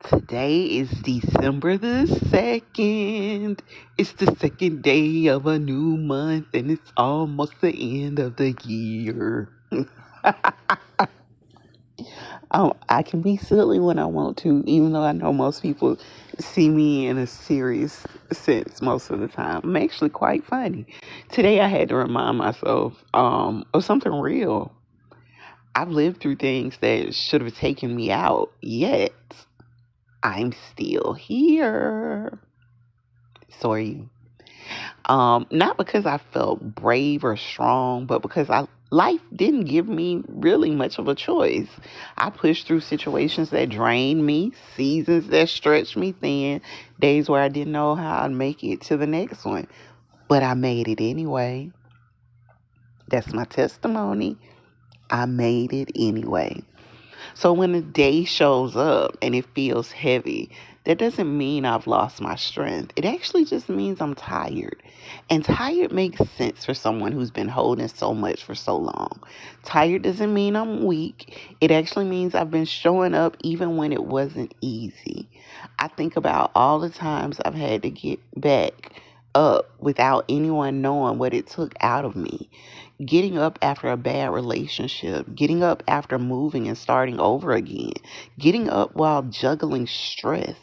Today is December the 2nd. It's the second day of a new month and it's almost the end of the year. I can be silly when I want to, even though I know most people see me in a serious sense most of the time. I'm actually quite funny. Today I had to remind myself of something real. I've lived through things that should have taken me out, yet I'm still here. So are you. Not because I felt brave or strong, but because I life didn't give me really much of a choice. I pushed through situations that drained me, seasons that stretched me thin, days where I didn't know how I'd make it to the next one. But I made it anyway. That's my testimony. I made it anyway. So when a day shows up and it feels heavy, that doesn't mean I've lost my strength. It actually just means I'm tired. And tired makes sense for someone who's been holding so much for so long. Tired doesn't mean I'm weak. It actually means I've been showing up even when it wasn't easy. I think about all the times I've had to get back up without anyone knowing what it took out of me. Getting up after a bad relationship, getting up after moving and starting over again, getting up while juggling stress,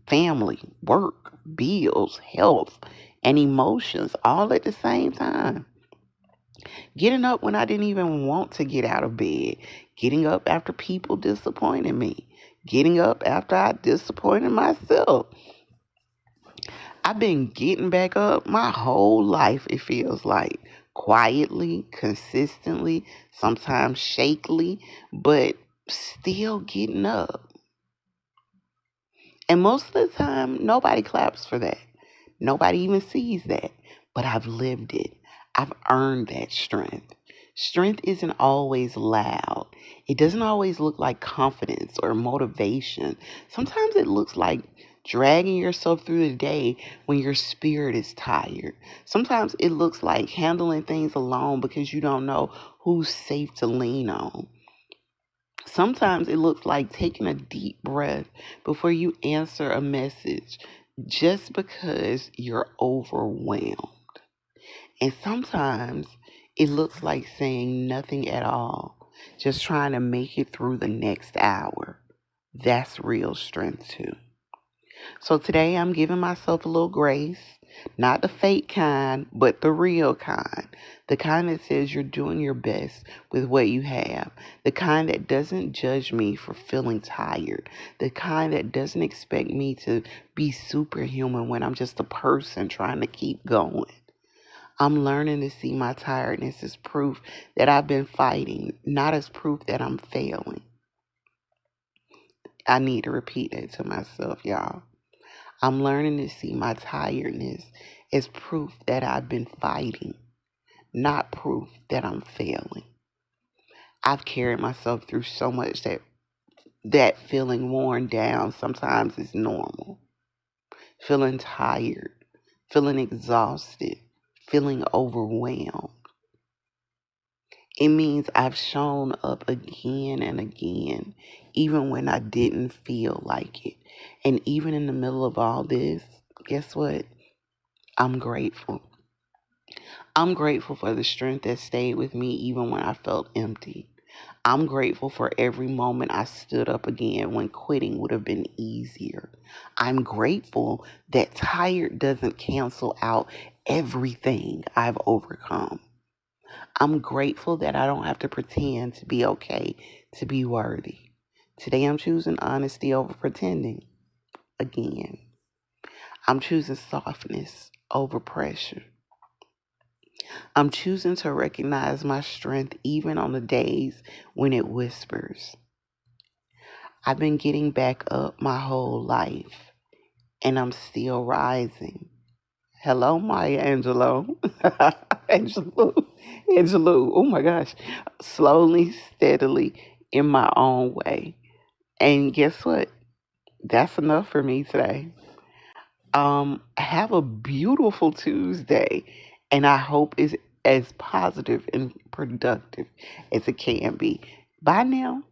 family, work, bills, health, and emotions all at the same time. Getting up when I didn't even want to get out of bed, getting up after people disappointed me, getting up after I disappointed myself. I've been getting back up my whole life, it feels like. Quietly, consistently, sometimes shakily, but still getting up. And most of the time, nobody claps for that. Nobody even sees that. But I've lived it. I've earned that strength. Strength isn't always loud. It doesn't always look like confidence or motivation. Sometimes it looks like dragging yourself through the day when your spirit is tired. Sometimes it looks like handling things alone because you don't know who's safe to lean on. Sometimes it looks like taking a deep breath before you answer a message just because you're overwhelmed. And sometimes it looks like saying nothing at all, just trying to make it through the next hour. That's real strength, too. So today I'm giving myself a little grace, not the fake kind, but the real kind. The kind that says you're doing your best with what you have. The kind that doesn't judge me for feeling tired. The kind that doesn't expect me to be superhuman when I'm just a person trying to keep going. I'm learning to see my tiredness as proof that I've been fighting, not as proof that I'm failing. I need to repeat that to myself, y'all. I'm learning to see my tiredness as proof that I've been fighting, not proof that I'm failing. I've carried myself through so much that feeling worn down sometimes is normal. Feeling tired, feeling exhausted, feeling overwhelmed. It means I've shown up again and again, even when I didn't feel like it. And even in the middle of all this, guess what? I'm grateful. I'm grateful for the strength that stayed with me even when I felt empty. I'm grateful for every moment I stood up again when quitting would have been easier. I'm grateful that tired doesn't cancel out everything I've overcome. I'm grateful that I don't have to pretend to be okay to be worthy. Today I'm choosing honesty over pretending again. I'm choosing softness over pressure. I'm choosing to recognize my strength even on the days when it whispers. I've been getting back up my whole life and I'm still rising. Hello, Maya Angelou. Angelou. Angelou. Oh my gosh. Slowly, steadily, in my own way. And guess what? That's enough for me today. Have a beautiful Tuesday, and I hope it's as positive and productive as it can be. Bye now.